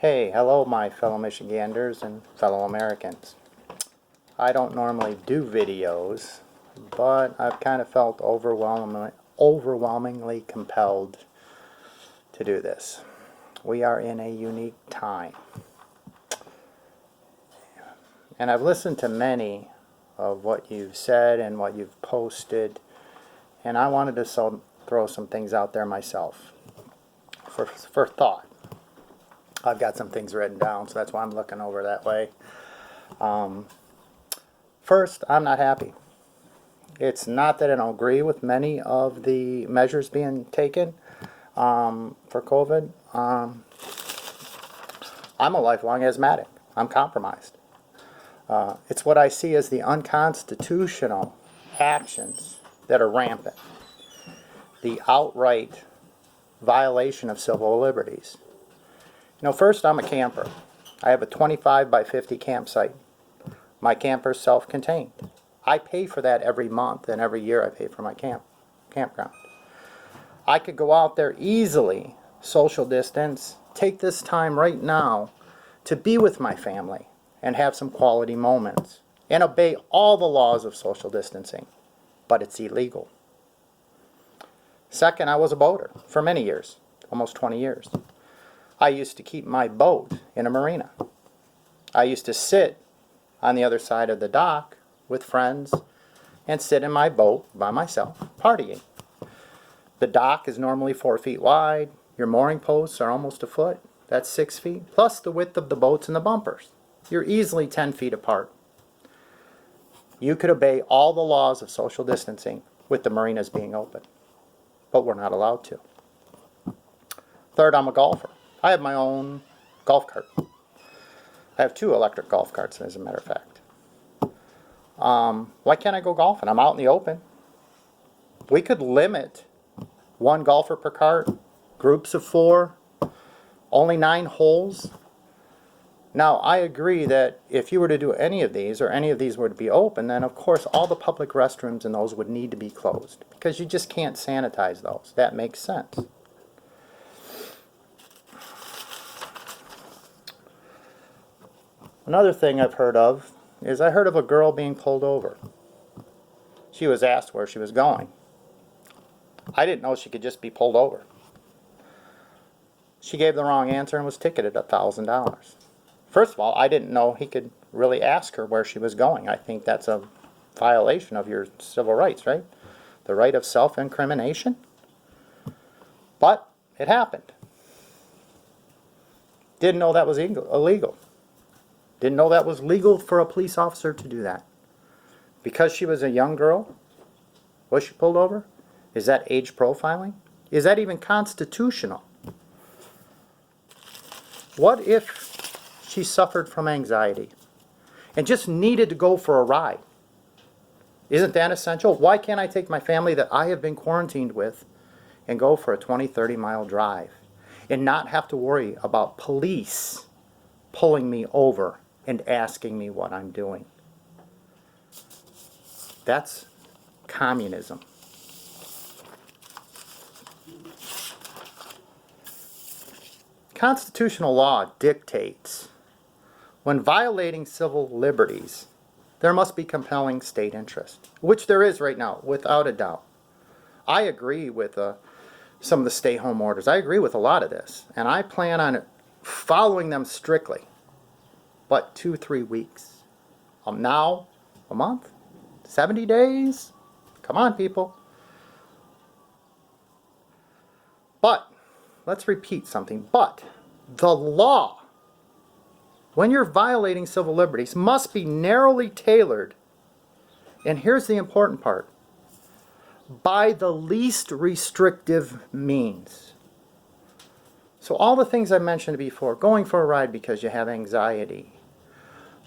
Hey, hello my fellow Michiganders and fellow Americans. I don't normally do videos, but I've kind of felt overwhelmingly compelled to do this. We are in a unique time. And I've listened to many of what you've said and what you've posted, and I wanted to throw some things out there myself for thought. I've got some things written down, so that's why I'm looking over that way. First, I'm not happy. It's not that I don't agree with many of the measures being taken for COVID. I'm a lifelong asthmatic. I'm compromised. It's what I see as the unconstitutional actions that are rampant. The outright violation of civil liberties. First, I'm a camper. I have a 25 by 50 campsite. My camper is self-contained. I pay for that every month, and every year I pay for my campground. I could go out there easily, social distance, take this time right now to be with my family and have some quality moments and obey all the laws of social distancing, but it's illegal. Second, I was a boater for many years, almost 20 years. I used to keep my boat in a marina. I used to sit on the other side of the dock with friends and sit in my boat by myself, partying. The dock is normally 4 feet wide. Your mooring posts are almost a foot. That's 6 feet, plus the width of the boats and the bumpers. You're easily 10 feet apart. You could obey all the laws of social distancing with the marinas being open, but we're not allowed to. Third, I'm a golfer. I have my own golf cart. I have 2 electric golf carts, as a matter of fact. Why can't I go golfing? I'm out in the open. We could limit 1 golfer per cart, groups of 4, only 9 holes. Now, I agree that if you were to do any of these, or any of these were to be open, then of course all the public restrooms in those would need to be closed, because you just can't sanitize those. That makes sense. Another thing I've heard of is I heard of a girl being pulled over. She was asked where she was going. I didn't know she could just be pulled over. She gave the wrong answer and was ticketed $1,000. First of all, I didn't know he could really ask her where she was going. I think that's a violation of your civil rights, right? The right of self-incrimination. But it happened. Didn't know that was illegal. Didn't know that was legal for a police officer to do that. Because she was a young girl, was she pulled over? Is that age profiling? Is that even constitutional? What if she suffered from anxiety and just needed to go for a ride? Isn't that essential? Why can't I take my family that I have been quarantined with and go for a 20, 30-mile drive and not have to worry about police pulling me over and asking me what I'm doing? That's communism. Constitutional law dictates when violating civil liberties, there must be compelling state interest, which there is right now, without a doubt. I agree with some of the stay-home orders. I agree with a lot of this, and I plan on following them strictly. But 2-3 weeks. Now, a month? 70 days? Come on, people. But, let's repeat something. But, the law, when you're violating civil liberties, must be narrowly tailored. And here's the important part. By the least restrictive means. So all the things I mentioned before, going for a ride because you have anxiety,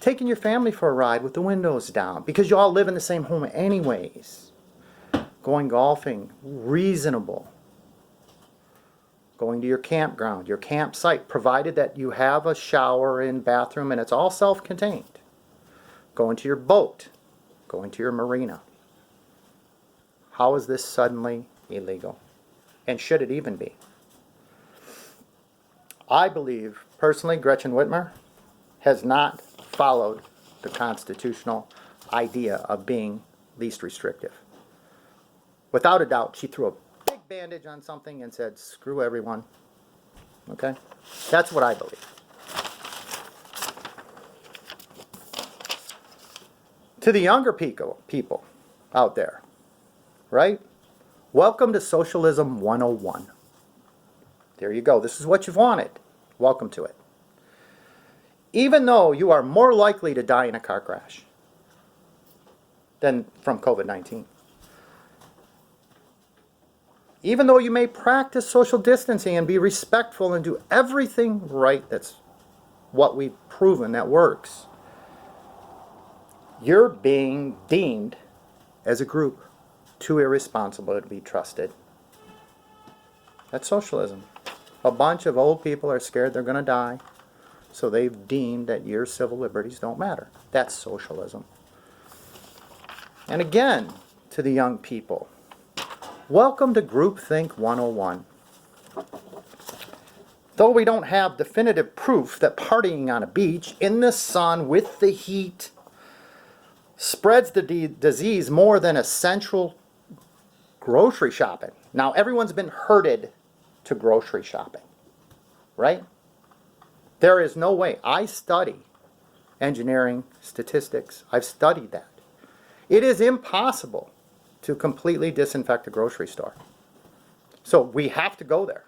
taking your family for a ride with the windows down because you all live in the same home anyways, going golfing, reasonable, going to your campground, your campsite, provided that you have a shower and bathroom and it's all self-contained, going to your boat, going to your marina. How is this suddenly illegal? And should it even be? I believe, personally, Gretchen Whitmer has not followed the constitutional idea of being least restrictive. Without a doubt, she threw a big bandage on something and said, screw everyone. Okay? That's what I believe. To the younger people out there, right? Welcome to Socialism 101. There you go. This is what you've wanted. Welcome to it. Even though you are more likely to die in a car crash than from COVID-19, even though you may practice social distancing and be respectful and do everything right, that's what we've proven that works, you're being deemed as a group too irresponsible to be trusted. That's socialism. A bunch of old people are scared they're going to die, so they've deemed that your civil liberties don't matter. That's socialism. And again, to the young people, welcome to Groupthink 101. Though we don't have definitive proof that partying on a beach in the sun with the heat spreads the disease more than essential grocery shopping. Now, everyone's been herded to grocery shopping, right? There is no way. I study engineering, statistics. I've studied that. It is impossible to completely disinfect a grocery store. So we have to go there.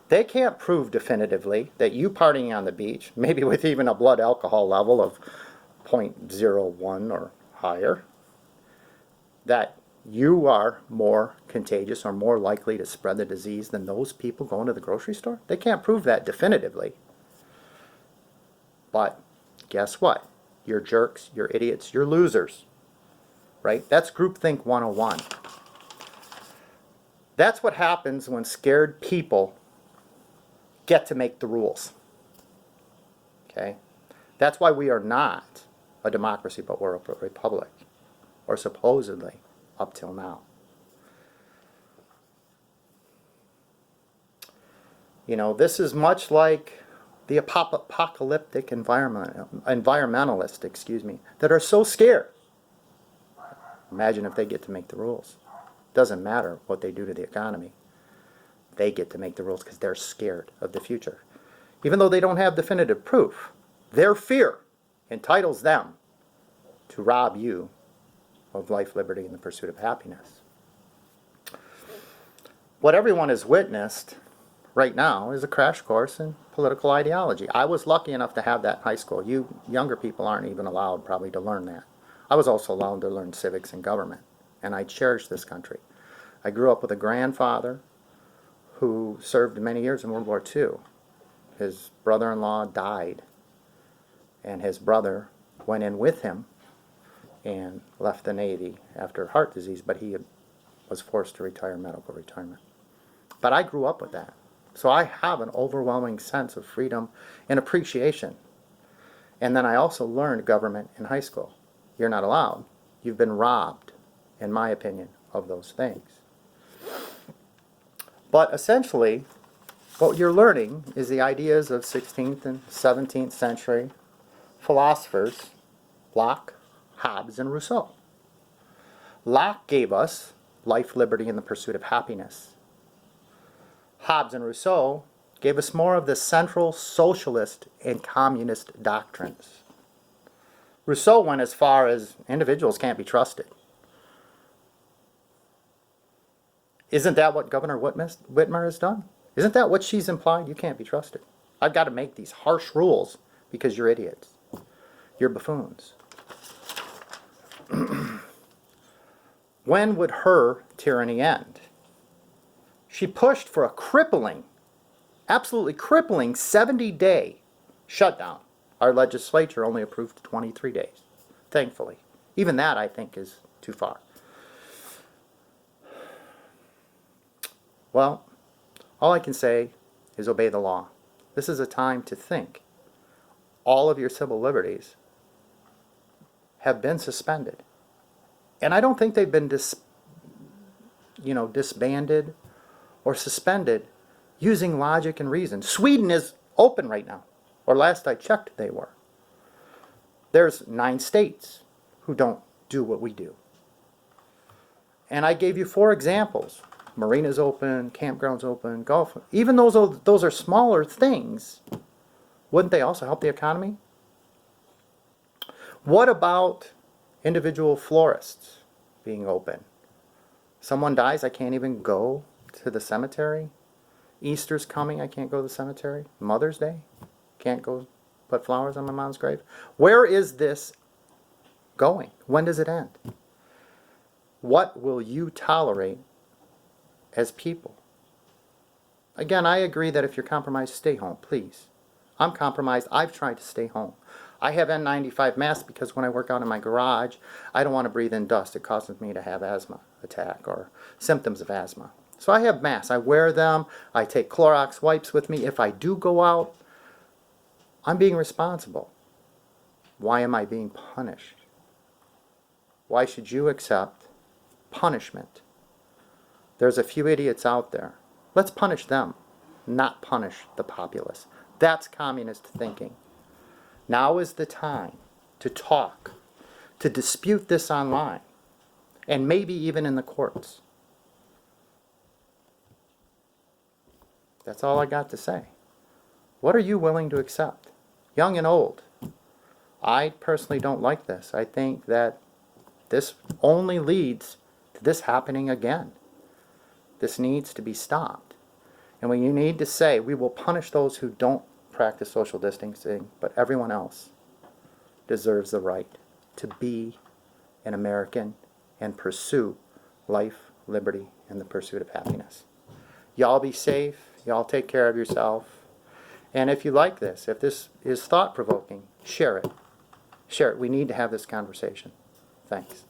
They can't prove definitively that you partying on the beach, maybe with even a blood alcohol level of 0.01 or higher, that you are more contagious or more likely to spread the disease than those people going to the grocery store? They can't prove that definitively. But guess what? You're jerks, you're idiots, you're losers. Right? That's Groupthink 101. That's what happens when scared people get to make the rules. Okay? That's why we are not a democracy, but we're a republic. Or supposedly, up till now. You know, this is much like the apocalyptic environmentalists, that are so scared. Imagine if they get to make the rules. Doesn't matter what they do to the economy. They get to make the rules because they're scared of the future. Even though they don't have definitive proof, their fear entitles them to rob you of life, liberty, and the pursuit of happiness. What everyone has witnessed right now is a crash course in political ideology. I was lucky enough to have that in high school. You younger people aren't even allowed probably to learn that. I was also allowed to learn civics and government, and I cherish this country. I grew up with a grandfather who served many years in World War II. His brother-in-law died, and his brother went in with him and left the Navy after heart disease, but he was forced to retire, medical retirement. But I grew up with that. So I have an overwhelming sense of freedom and appreciation. And then I also learned government in high school. You're not allowed. You've been robbed, in my opinion, of those things. But essentially, what you're learning is the ideas of 16th and 17th century philosophers, Locke, Hobbes, and Rousseau. Locke gave us life, liberty, and the pursuit of happiness. Hobbes and Rousseau gave us more of the central socialist and communist doctrines. Rousseau went as far as individuals can't be trusted. Isn't that what Governor Whitmer has done? Isn't that what she's implied? You can't be trusted. I've got to make these harsh rules because you're idiots. You're buffoons. When would her tyranny end? She pushed for a crippling, absolutely crippling 70-day shutdown. Our legislature only approved 23 days, thankfully. Even that, I think, is too far. Well, all I can say is obey the law. This is a time to think. All of your civil liberties have been suspended. And I don't think they've been disbanded or suspended using logic and reason. Sweden is open right now, or last I checked they were. There's 9 states who don't do what we do. And I gave you 4 examples. Marinas open, campgrounds open, golf. Even those are smaller things. Wouldn't they also help the economy? What about individual florists being open? Someone dies, I can't even go to the cemetery. Easter's coming, I can't go to the cemetery. Mother's Day, can't go put flowers on my mom's grave. Where is this going? When does it end? What will you tolerate as people? Again, I agree that if you're compromised, stay home, please. I'm compromised. I've tried to stay home. I have N95 masks because when I work out in my garage, I don't want to breathe in dust. It causes me to have asthma attack or symptoms of asthma. So I have masks. I wear them. I take Clorox wipes with me. If I do go out, I'm being responsible. Why am I being punished? Why should you accept punishment? There's a few idiots out there. Let's punish them, not punish the populace. That's communist thinking. Now is the time to talk, to dispute this online, and maybe even in the courts. That's all I got to say. What are you willing to accept? Young and old. I personally don't like this. I think that this only leads to this happening again. This needs to be stopped. And when you need to say, we will punish those who don't practice social distancing, but everyone else deserves the right to be an American and pursue life, liberty, and the pursuit of happiness. Y'all be safe. Y'all take care of yourself. And if you like this, if this is thought-provoking, share it. Share it. We need to have this conversation. Thanks.